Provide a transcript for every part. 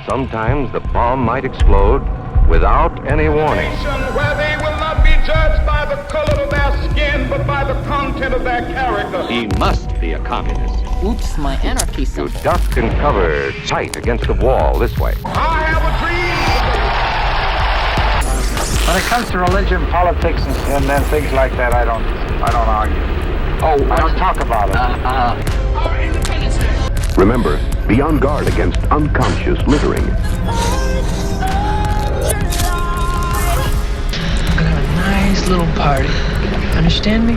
Sometimes the bomb might explode without any warning. Where they will not be judged by the color of their skin, but by the content of their character. He must be a communist. Oops, my anarchy You symbol. duck and cover tight against the wall this way. I have a dream. When it comes to religion, politics, and then things like that, I don't argue. I don't talk about it. Remember, be on guard against unconscious littering. We're gonna have a nice little party. Understand me?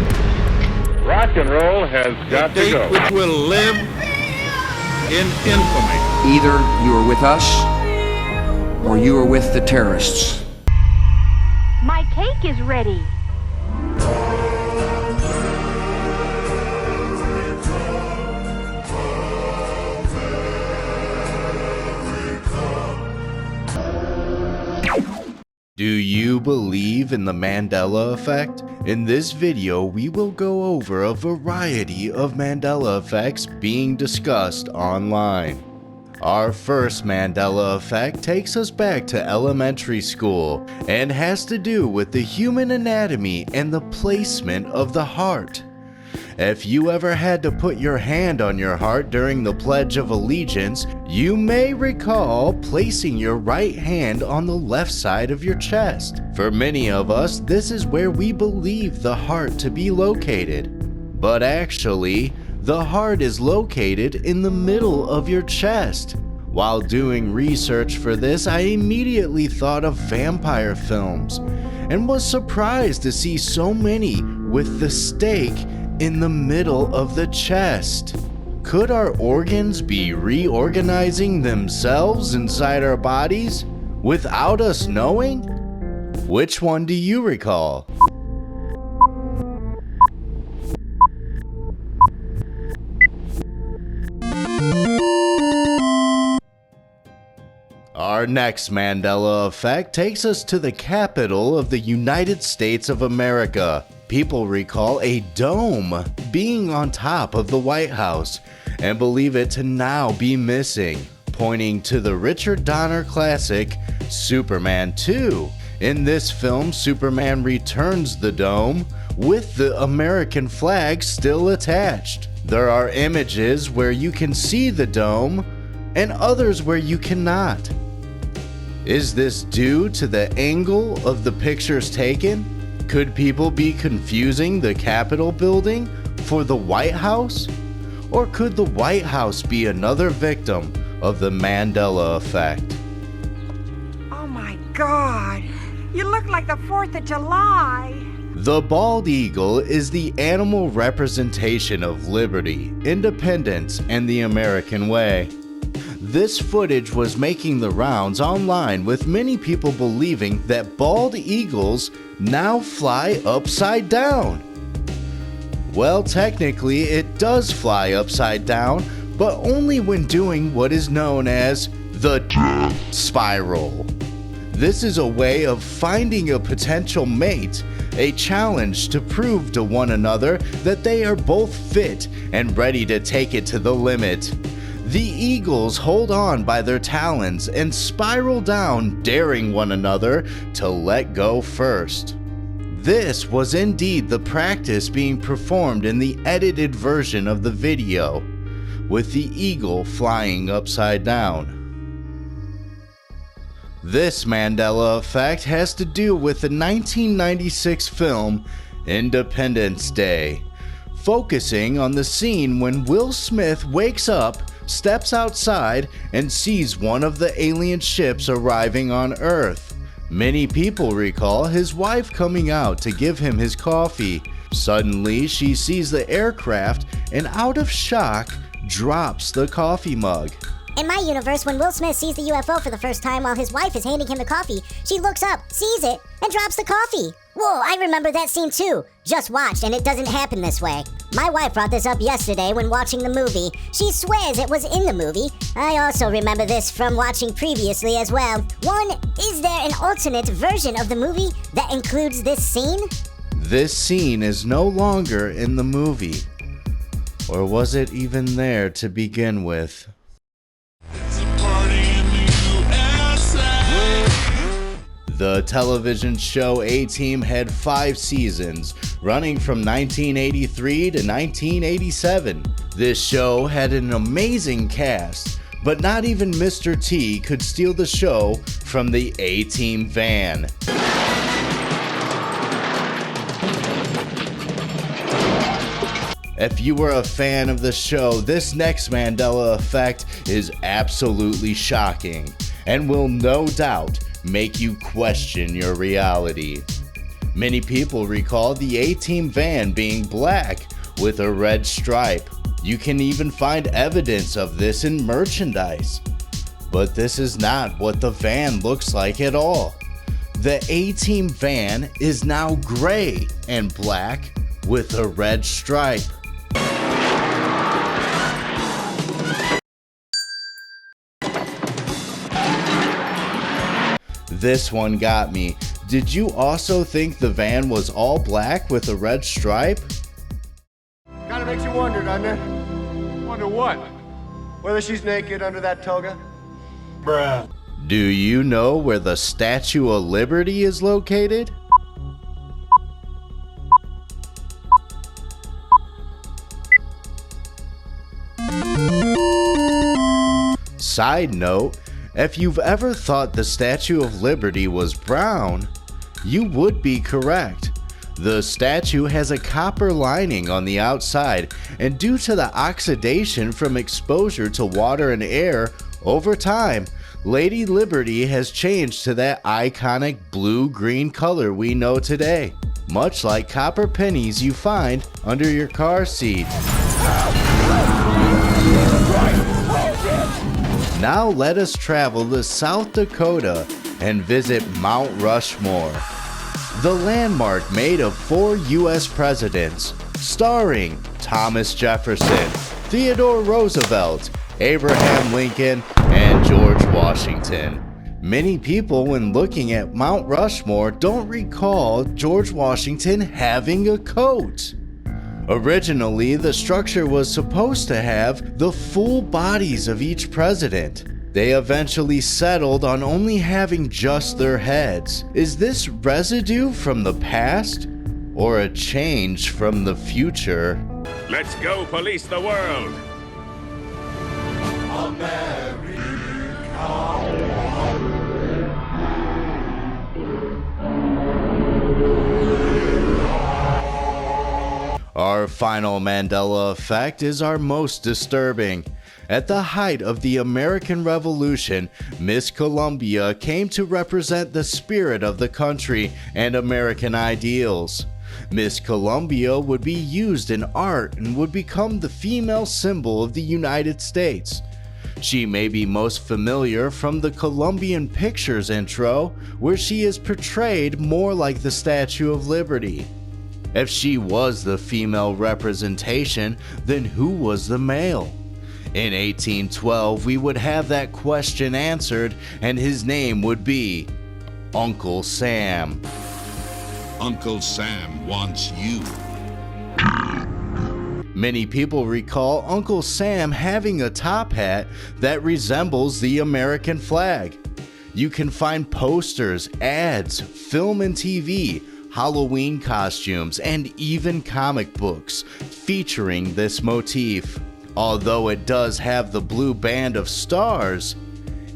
Rock and roll has got to go. Which will live in infamy. Either you are with us or you are with the terrorists. My cake is ready. Do you believe in the Mandela Effect? In this video, we will go over a variety of Mandela effects being discussed online. Our first Mandela Effect takes us back to elementary school and has to do with the human anatomy and the placement of the heart. If you ever had to put your hand on your heart during the Pledge of Allegiance, you may recall placing your right hand on the left side of your chest. For many of us, this is where we believe the heart to be located. But actually, the heart is located in the middle of your chest. While doing research for this, I immediately thought of vampire films and was surprised to see so many with the stake in the middle of the chest. Could our organs be reorganizing themselves inside our bodies without us knowing? Which one do you recall? Our next Mandela Effect takes us to the capital of the United States of America. People recall a dome being on top of the White House and believe it to now be missing, pointing to the Richard Donner classic Superman 2. In this film, Superman returns the dome with the American flag still attached. There are images where you can see the dome and others where you cannot. Is this due to the angle of the pictures taken? Could people be confusing the Capitol building for the White House? Or could the White House be another victim of the Mandela Effect? Oh my God! You look like the 4th of July! The bald eagle is the animal representation of liberty, independence, and the American way. This footage was making the rounds online, with many people believing that bald eagles now fly upside down. Well, technically it does fly upside down, but only when doing what is known as the spiral. This is a way of finding a potential mate, a challenge to prove to one another that they are both fit and ready to take it to the limit. The eagles hold on by their talons and spiral down, daring one another to let go first. This was indeed the practice being performed in the edited version of the video, with the eagle flying upside down. This Mandela Effect has to do with the 1996 film Independence Day, focusing on the scene when Will Smith wakes up, steps outside, and sees one of the alien ships arriving on Earth. Many people recall his wife coming out to give him his coffee. Suddenly, she sees the aircraft and, out of shock, drops the coffee mug. In my universe, when Will Smith sees the UFO for the first time while his wife is handing him the coffee, she looks up, sees it, and drops the coffee. Whoa, I remember that scene too. Just watched, and it doesn't happen this way. My wife brought this up yesterday when watching the movie. She swears it was in the movie. I also remember this from watching previously as well. One, is there an alternate version of the movie that includes this scene? This scene is no longer in the movie. Or was it even there to begin with? It's a party in the The television show A-Team had 5 seasons, running from 1983 to 1987. This show had an amazing cast, but not even Mr. T could steal the show from the A-Team van. If you were a fan of the show, this next Mandela Effect is absolutely shocking and will no doubt make you question your reality. Many people recall the A-Team van being black with a red stripe. You can even find evidence of this in merchandise. But this is not what the van looks like at all. The A-Team van is now gray and black with a red stripe. This one got me. Did you also think the van was all black with a red stripe? Kinda makes you wonder, doesn't it? Wonder what? Whether she's naked under that toga? Bruh. Do you know where the Statue of Liberty is located? Side note, if you've ever thought the Statue of Liberty was brown, you would be correct. The statue has a copper lining on the outside, and due to the oxidation from exposure to water and air, over time, Lady Liberty has changed to that iconic blue-green color we know today, much like copper pennies you find under your car seat. Now let us travel to South Dakota and visit Mount Rushmore, the landmark made of 4 U.S. presidents, starring Thomas Jefferson, Theodore Roosevelt, Abraham Lincoln, and George Washington. Many people, when looking at Mount Rushmore, don't recall George Washington having a coat. Originally, the structure was supposed to have the full bodies of each president. They eventually settled on only having just their heads. Is this residue from the past or a change from the future? Let's go police the world! Our final Mandela Effect is our most disturbing. At the height of the American Revolution, Miss Columbia came to represent the spirit of the country and American ideals. Miss Columbia would be used in art and would become the female symbol of the United States. She may be most familiar from the Columbian Pictures intro, where she is portrayed more like the Statue of Liberty. If she was the female representation, then who was the male? In 1812, we would have that question answered, and his name would be Uncle Sam. Uncle Sam wants you. Many people recall Uncle Sam having a top hat that resembles the American flag. You can find posters, ads, film and TV, Halloween costumes, and even comic books featuring this motif. Although it does have the blue band of stars,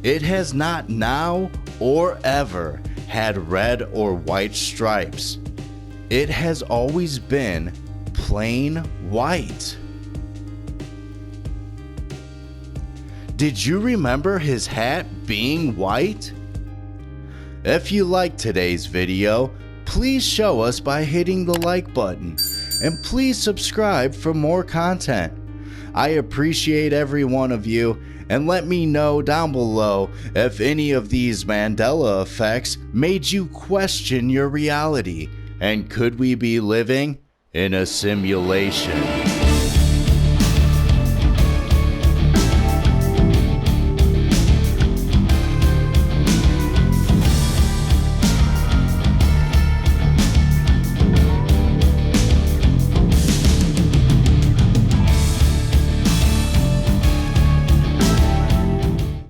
it has not now or ever had red or white stripes. It has always been plain white. Did you remember his hat being white? If you liked today's video, please show us by hitting the like button, and please subscribe for more content. I appreciate every one of you, and let me know down below if any of these Mandela effects made you question your reality, and could we be living in a simulation?